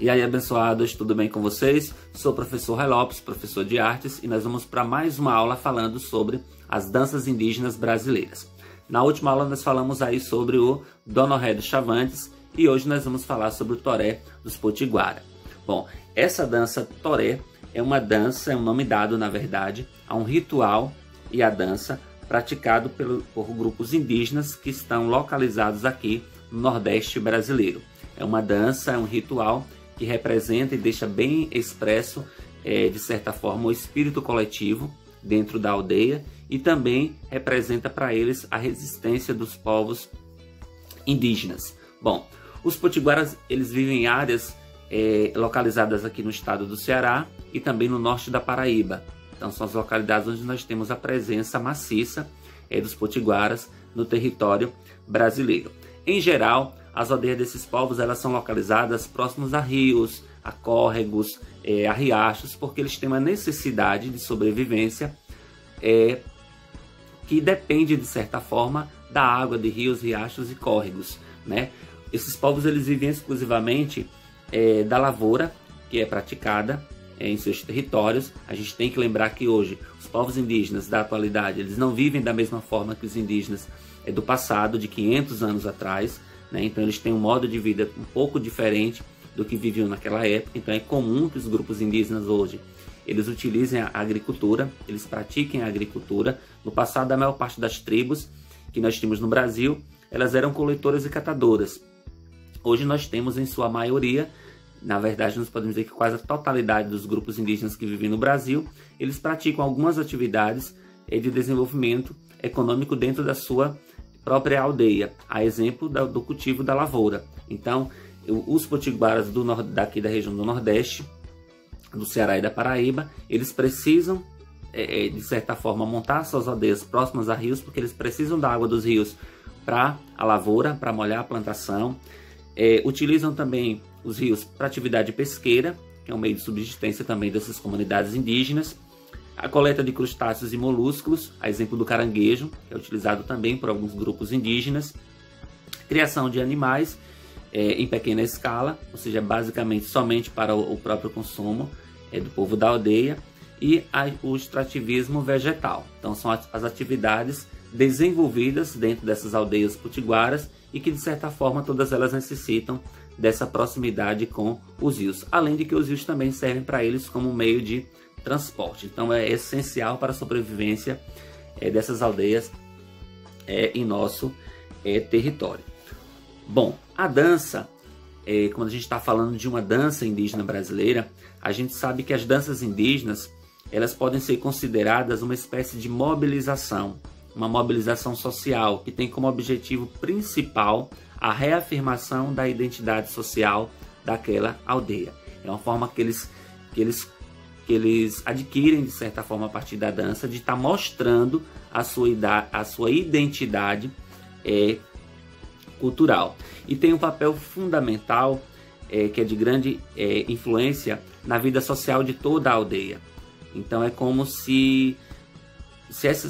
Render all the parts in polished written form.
E aí, abençoados, tudo bem com vocês? Sou o professor Ray Lopes, professor de artes, e nós vamos para mais uma aula falando sobre as danças indígenas brasileiras. Na última aula nós falamos aí sobre o Donoré dos Chavantes e hoje nós vamos falar sobre o Toré dos Potiguara. Bom, essa dança Toré é uma dança, é um nome dado, na verdade, a um ritual e a dança praticado por grupos indígenas que estão localizados aqui no Nordeste brasileiro. É uma dança, é um ritual que representa e deixa bem expresso, de certa forma, o espírito coletivo dentro da aldeia e também representa para eles a resistência dos povos indígenas. Bom, os potiguaras eles vivem em áreas localizadas aqui no estado do Ceará e também no norte da Paraíba. Então são as localidades onde nós temos a presença maciça dos potiguaras no território brasileiro. Em geral, as aldeias desses povos elas são localizadas próximos a rios, a córregos, a riachos, porque eles têm uma necessidade de sobrevivência que depende, de certa forma, da água de rios, riachos e córregos, né? Esses povos eles vivem exclusivamente da lavoura, que é praticada em seus territórios. A gente tem que lembrar que hoje os povos indígenas da atualidade eles não vivem da mesma forma que os indígenas do passado, de 500 anos atrás, né? Então eles têm um modo de vida um pouco diferente do que viviam naquela época. Então é comum que os grupos indígenas hoje eles utilizem a agricultura, eles pratiquem a agricultura. No passado, a maior parte das tribos que nós tínhamos no Brasil, elas eram coletoras e catadoras. Hoje nós temos em sua maioria, na verdade nós podemos dizer que quase a totalidade dos grupos indígenas que vivem no Brasil, eles praticam algumas atividades de desenvolvimento econômico dentro da sua própria aldeia, a exemplo do cultivo da lavoura. Então, os potiguaras daqui da região do Nordeste, do Ceará e da Paraíba, eles precisam, de certa forma, montar suas aldeias próximas a rios, porque eles precisam da água dos rios para a lavoura, para molhar a plantação. Utilizam também os rios para atividade pesqueira, que é um meio de subsistência também dessas comunidades indígenas. A coleta de crustáceos e molúsculos, a exemplo do caranguejo, que é utilizado também por alguns grupos indígenas. Criação de animais em pequena escala, ou seja, basicamente somente para o próprio consumo do povo da aldeia. E o extrativismo vegetal. Então são as atividades desenvolvidas dentro dessas aldeias potiguaras e que, de certa forma, todas elas necessitam dessa proximidade com os rios. Além de que os rios também servem para eles como meio de transporte. Então é essencial para a sobrevivência dessas aldeias em nosso território. Bom, a dança, quando a gente está falando de uma dança indígena brasileira, a gente sabe que as danças indígenas elas podem ser consideradas uma espécie de mobilização, uma mobilização social que tem como objetivo principal a reafirmação da identidade social daquela aldeia. É uma forma que eles adquirem, de certa forma, a partir da dança, de estar mostrando a sua identidade cultural. E tem um papel fundamental, que é de grande influência na vida social de toda a aldeia. Então é como se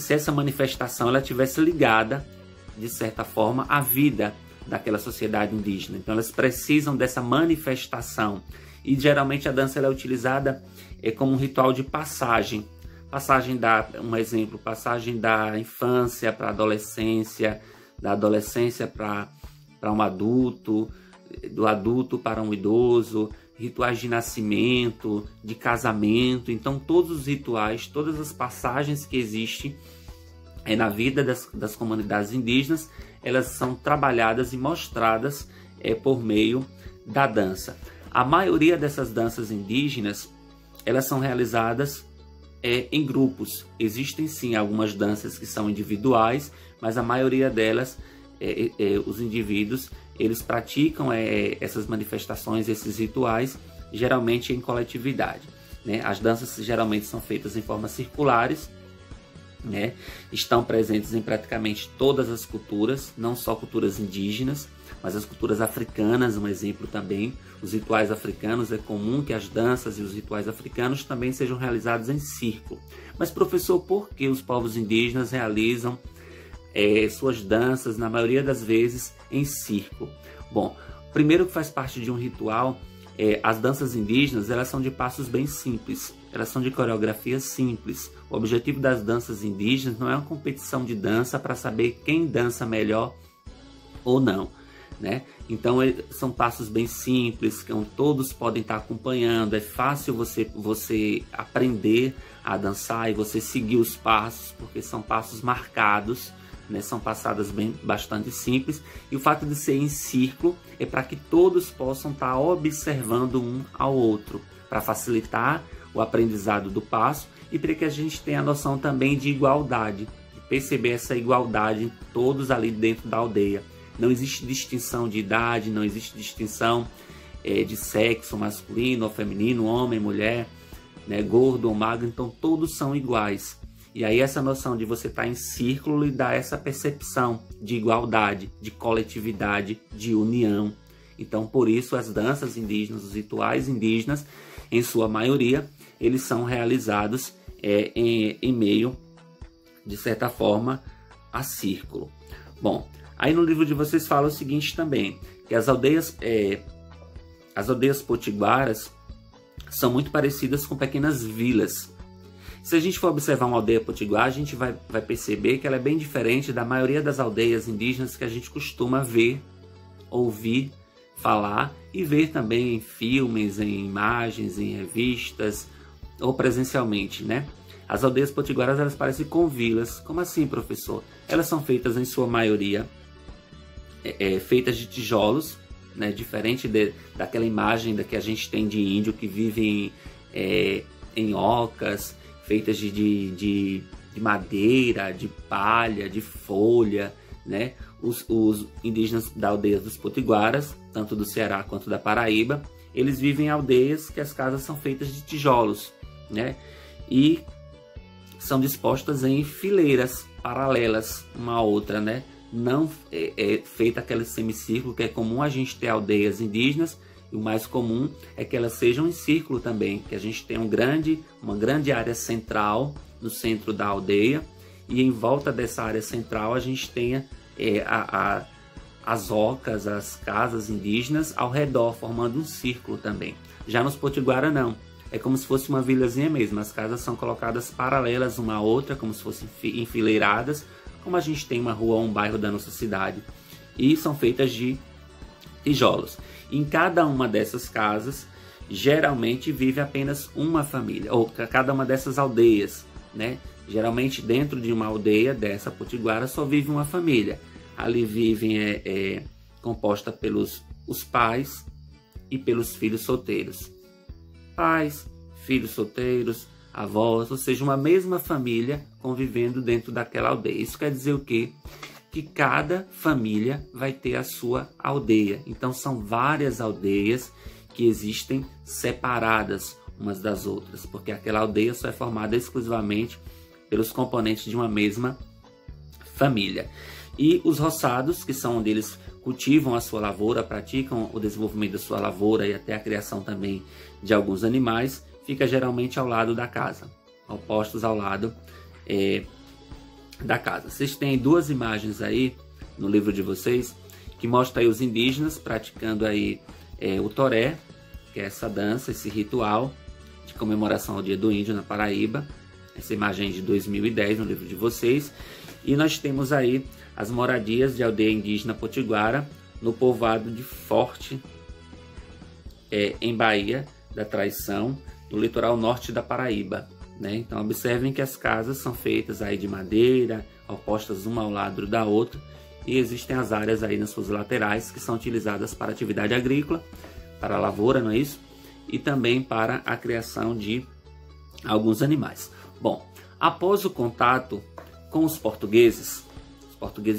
essa manifestação ela tivesse ligada, de certa forma, à vida daquela sociedade indígena. Então elas precisam dessa manifestação. E geralmente a dança ela é utilizada como um ritual de passagem. Passagem passagem da infância para a adolescência, da adolescência para um adulto, do adulto para um idoso, rituais de nascimento, de casamento. Então todos os rituais, todas as passagens que existem na vida das comunidades indígenas, elas são trabalhadas e mostradas por meio da dança. A maioria dessas danças indígenas, elas são realizadas em grupos. Existem sim algumas danças que são individuais, mas a maioria delas, os indivíduos, eles praticam essas manifestações, esses rituais, geralmente em coletividade, né? As danças geralmente são feitas em formas circulares, né? Estão presentes em praticamente todas as culturas, não só culturas indígenas, mas as culturas africanas, um exemplo também. Os rituais africanos, é comum que as danças e os rituais africanos também sejam realizados em círculo. Mas, professor, por que os povos indígenas realizam suas danças, na maioria das vezes, em círculo? Bom, primeiro que faz parte de um ritual As danças indígenas, elas são de passos bem simples, elas são de coreografias simples. O objetivo das danças indígenas não é uma competição de dança para saber quem dança melhor ou não, né? Então são passos bem simples, que todos podem estar acompanhando. É fácil você aprender a dançar e você seguir os passos, porque são passos marcados, né? São passadas bastante simples, e o fato de ser em círculo é para que todos possam estar observando um ao outro, para facilitar o aprendizado do passo e para que a gente tenha a noção também de igualdade, de perceber essa igualdade todos ali dentro da aldeia. Não existe distinção de idade, não existe distinção de sexo, masculino ou feminino, homem, mulher, né, gordo ou magro, então todos são iguais. E aí essa noção de você estar em círculo lhe dá essa percepção de igualdade, de coletividade, de união. Então por isso as danças indígenas, os rituais indígenas, em sua maioria, eles são realizados em meio, de certa forma, a círculo. Bom, aí no livro de vocês fala o seguinte também, que as aldeias potiguaras são muito parecidas com pequenas vilas. Se a gente for observar uma aldeia potiguara, a gente vai perceber que ela é bem diferente da maioria das aldeias indígenas que a gente costuma ver, ouvir, falar e ver também em filmes, em imagens, em revistas ou presencialmente, né? As aldeias potiguaras, elas parecem com vilas. Como assim, professor? Elas são feitas em sua maioria feitas de tijolos, né? Diferente daquela imagem da que a gente tem de índio que vive em ocas, feitas de madeira, de palha, de folha, né? Os indígenas da aldeia dos potiguaras, tanto do Ceará quanto da Paraíba, eles vivem em aldeias que as casas são feitas de tijolos, né? E são dispostas em fileiras paralelas uma à outra, né? Não é feita aquele semicírculo que é comum a gente ter aldeias indígenas, e o mais comum é que elas sejam em círculo também, que a gente tenha uma grande área central no centro da aldeia, e em volta dessa área central a gente tenha as ocas, as casas indígenas ao redor, formando um círculo também. Já nos potiguara não, é como se fosse uma vilazinha mesmo, as casas são colocadas paralelas uma à outra, como se fossem enfileiradas, como a gente tem uma rua ou um bairro da nossa cidade, e são feitas de tijolos. Em cada uma dessas casas, geralmente vive apenas uma família, ou cada uma dessas aldeias, né? Geralmente dentro de uma aldeia dessa potiguara só vive uma família. Ali vivem composta pelos os pais e pelos filhos solteiros. Pais, filhos solteiros, avós, ou seja, uma mesma família convivendo dentro daquela aldeia. Isso quer dizer o quê? Que cada família vai ter a sua aldeia. Então são várias aldeias que existem separadas umas das outras, porque aquela aldeia só é formada exclusivamente pelos componentes de uma mesma família. E os roçados, que são onde eles cultivam a sua lavoura, praticam o desenvolvimento da sua lavoura e até a criação também de alguns animais, fica geralmente ao lado da casa, opostos ao lado da casa. Vocês têm duas imagens aí no livro de vocês que mostram aí os indígenas praticando aí o toré, que é essa dança, esse ritual de comemoração ao Dia do Índio na Paraíba. Essa imagem é de 2010 no livro de vocês. E nós temos aí as moradias de aldeia indígena potiguara no povoado de Forte, em Bahia da Traição, no litoral norte da Paraíba, né? Então observem que as casas são feitas aí de madeira, opostas uma ao lado da outra, e existem as áreas aí nas suas laterais que são utilizadas para atividade agrícola, para a lavoura, não é isso? E também para a criação de alguns animais. Bom, após o contato com os portugueses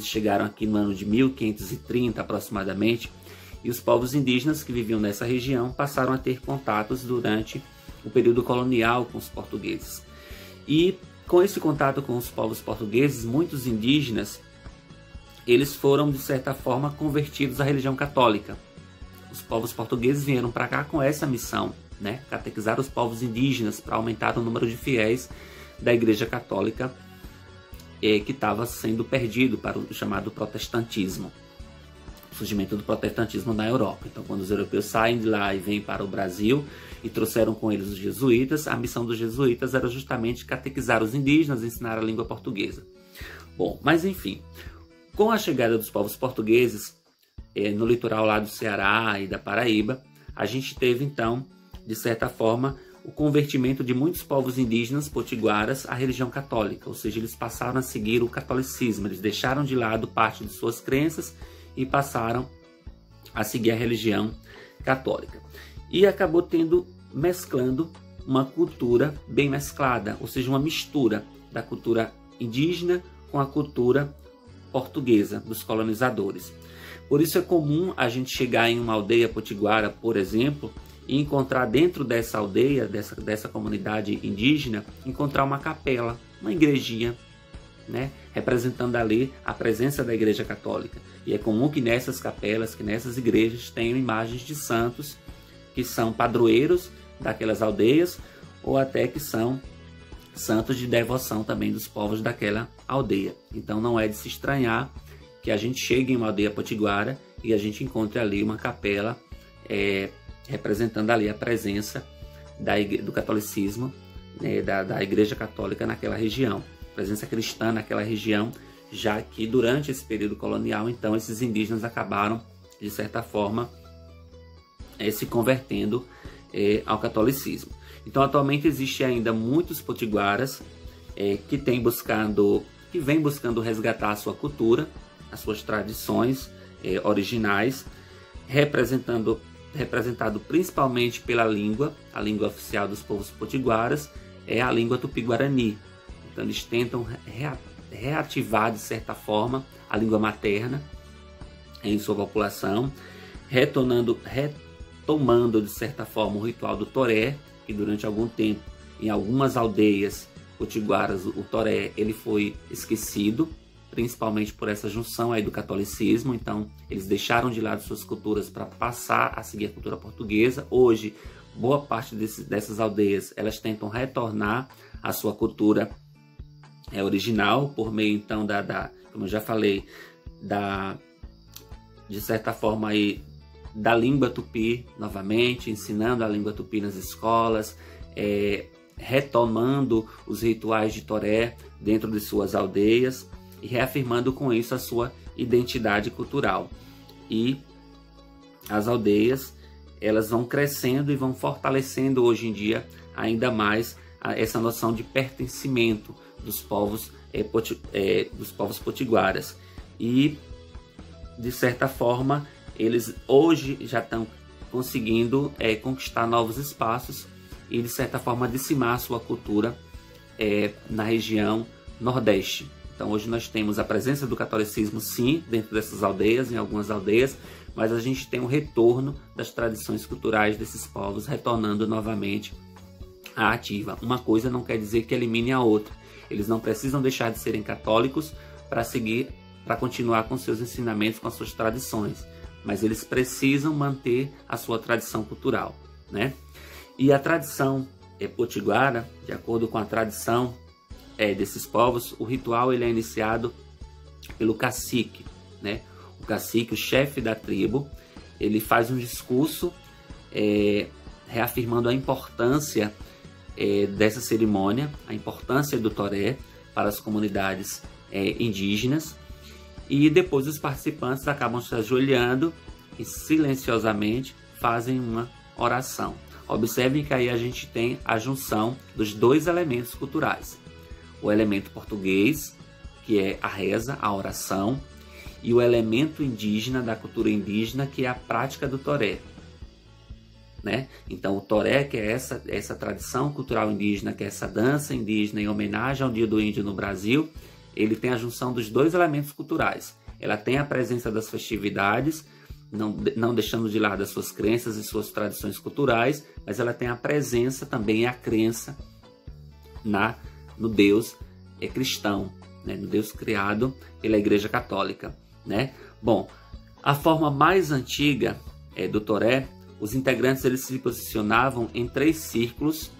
chegaram aqui no ano de 1530 aproximadamente, e os povos indígenas que viviam nessa região passaram a ter contatos durante o período colonial com os portugueses. E com esse contato com os povos portugueses, muitos indígenas, eles foram de certa forma convertidos à religião católica. Os povos portugueses vieram para cá com essa missão, né? Catequizar os povos indígenas para aumentar o número de fiéis da Igreja Católica que estava sendo perdido para o chamado protestantismo. surgimento do protestantismo na Europa. Então, quando os europeus saem de lá e vêm para o Brasil e trouxeram com eles os jesuítas, a missão dos jesuítas era justamente catequizar os indígenas, ensinar a língua portuguesa. Bom, mas enfim, com a chegada dos povos portugueses no litoral lá do Ceará e da Paraíba, a gente teve então, de certa forma, o convertimento de muitos povos indígenas potiguaras à religião católica, ou seja, eles passaram a seguir o catolicismo, eles deixaram de lado parte de suas crenças e passaram a seguir a religião católica. E acabou mesclando uma cultura bem mesclada, ou seja, uma mistura da cultura indígena com a cultura portuguesa dos colonizadores. Por isso é comum a gente chegar em uma aldeia potiguara, por exemplo, e encontrar dentro dessa aldeia, dessa comunidade indígena, encontrar uma capela, uma igrejinha, né, representando ali a presença da Igreja Católica. E é comum que nessas capelas, que nessas igrejas tenham imagens de santos que são padroeiros daquelas aldeias ou até que são santos de devoção também dos povos daquela aldeia. Então não é de se estranhar que a gente chegue em uma aldeia potiguara e a gente encontre ali uma capela representando ali a presença do catolicismo, né, da Igreja Católica naquela região, presença cristã naquela região, já que durante esse período colonial, então, esses indígenas acabaram, de certa forma, se convertendo ao catolicismo. Então, atualmente, existe ainda muitos potiguaras que vêm buscando resgatar a sua cultura, as suas tradições originais, representado principalmente pela língua, a língua oficial dos povos potiguaras é a língua tupi-guarani. Então eles tentam reativar de certa forma a língua materna em sua população, retomando de certa forma o ritual do toré, que durante algum tempo em algumas aldeias potiguaras o toré ele foi esquecido, principalmente por essa junção aí do catolicismo. Então eles deixaram de lado suas culturas para passar a seguir a cultura portuguesa. Hoje, boa parte dessas aldeias, elas tentam retornar à sua cultura original, por meio então como eu já falei, de certa forma aí, da língua tupi novamente, ensinando a língua tupi nas escolas, retomando os rituais de toré dentro de suas aldeias, e reafirmando com isso a sua identidade cultural. E as aldeias, elas vão crescendo e vão fortalecendo hoje em dia ainda mais essa noção de pertencimento dos povos potiguaras. E, de certa forma, eles hoje já estão conseguindo conquistar novos espaços e, de certa forma, dizimar a sua cultura na região Nordeste. Então hoje nós temos a presença do catolicismo, sim, dentro dessas aldeias, em algumas aldeias, mas a gente tem um retorno das tradições culturais desses povos, retornando novamente à ativa. Uma coisa não quer dizer que elimine a outra. Eles não precisam deixar de serem católicos para continuar com seus ensinamentos, com as suas tradições, mas eles precisam manter a sua tradição cultural, né? E a tradição potiguara, de acordo com a tradição desses povos, o ritual ele é iniciado pelo cacique, né? O cacique, o chefe da tribo, ele faz um discurso reafirmando a importância dessa cerimônia, a importância do toré para as comunidades indígenas, e depois os participantes acabam se ajoelhando e silenciosamente fazem uma oração. Observem que aí a gente tem a junção dos dois elementos culturais. O elemento português, que é a reza, a oração, e o elemento indígena, da cultura indígena, que é a prática do toré, né? Então o toré, que é essa tradição cultural indígena, que é essa dança indígena em homenagem ao Dia do Índio no Brasil, ele tem a junção dos dois elementos culturais. Ela tem a presença das festividades, não deixando de lado as suas crenças e suas tradições culturais, mas ela tem a presença também, a crença no Deus cristão, né? No Deus criado pela Igreja Católica, né? Bom, a forma mais antiga do toré, os integrantes eles se posicionavam em 3 círculos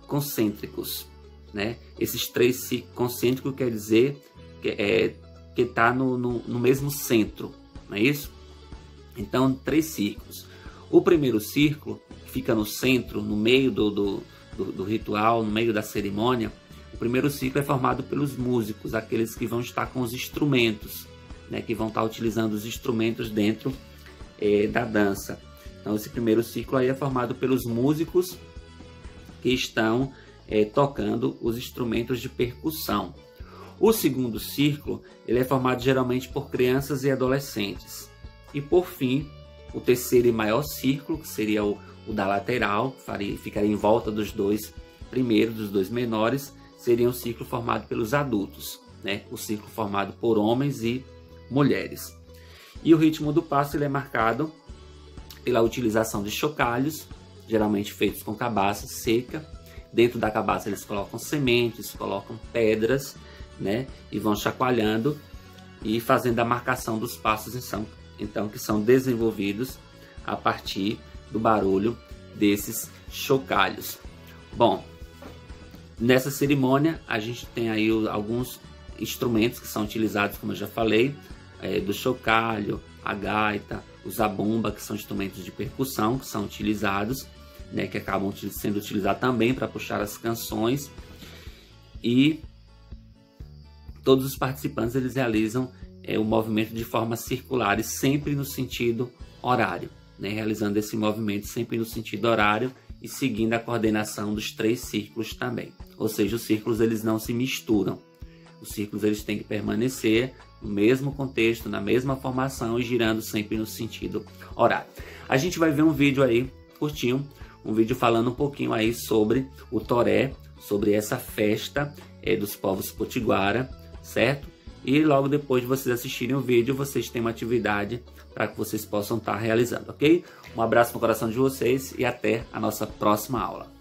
concêntricos, né? Esses 3 círculos concêntricos quer dizer que está no mesmo centro, não é isso? Então, 3 círculos. O primeiro círculo, que fica no centro, no meio do ritual, no meio da cerimônia, o primeiro círculo é formado pelos músicos, aqueles que vão estar com os instrumentos, né, que vão estar utilizando os instrumentos dentro da dança. Então, esse primeiro círculo aí é formado pelos músicos que estão tocando os instrumentos de percussão. O segundo círculo, ele é formado geralmente por crianças e adolescentes. E por fim, o terceiro e maior círculo, que seria o da lateral, ficaria em volta dos 2 primeiros, dos 2 menores, seria um círculo formado pelos adultos, né? O círculo formado por homens e mulheres. E o ritmo do passo ele é marcado pela utilização de chocalhos, geralmente feitos com cabaça seca. Dentro da cabaça eles colocam sementes, colocam pedras, né? E vão chacoalhando e fazendo a marcação dos passos, então que são desenvolvidos a partir do barulho desses chocalhos. Bom, nessa cerimônia a gente tem aí alguns instrumentos que são utilizados, como eu já falei, do chocalho, a gaita, o zabumba, que são instrumentos de percussão que são utilizados, né, que acabam sendo utilizados também para puxar as canções. E todos os participantes eles realizam o movimento de forma circular e sempre no sentido horário, né, realizando esse movimento sempre no sentido horário e seguindo a coordenação dos 3 círculos também. Ou seja, os círculos eles não se misturam. Os círculos eles têm que permanecer no mesmo contexto, na mesma formação e girando sempre no sentido horário. A gente vai ver um vídeo aí curtinho, um vídeo falando um pouquinho aí sobre o toré, sobre essa festa dos povos potiguara, certo? E logo depois de vocês assistirem o vídeo, vocês têm uma atividade para que vocês possam estar realizando, ok? Um abraço no coração de vocês e até a nossa próxima aula.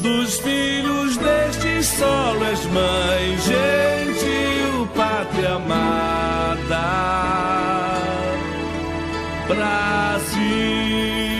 Dos filhos deste solo és mãe, gentil pátria amada, Brasil.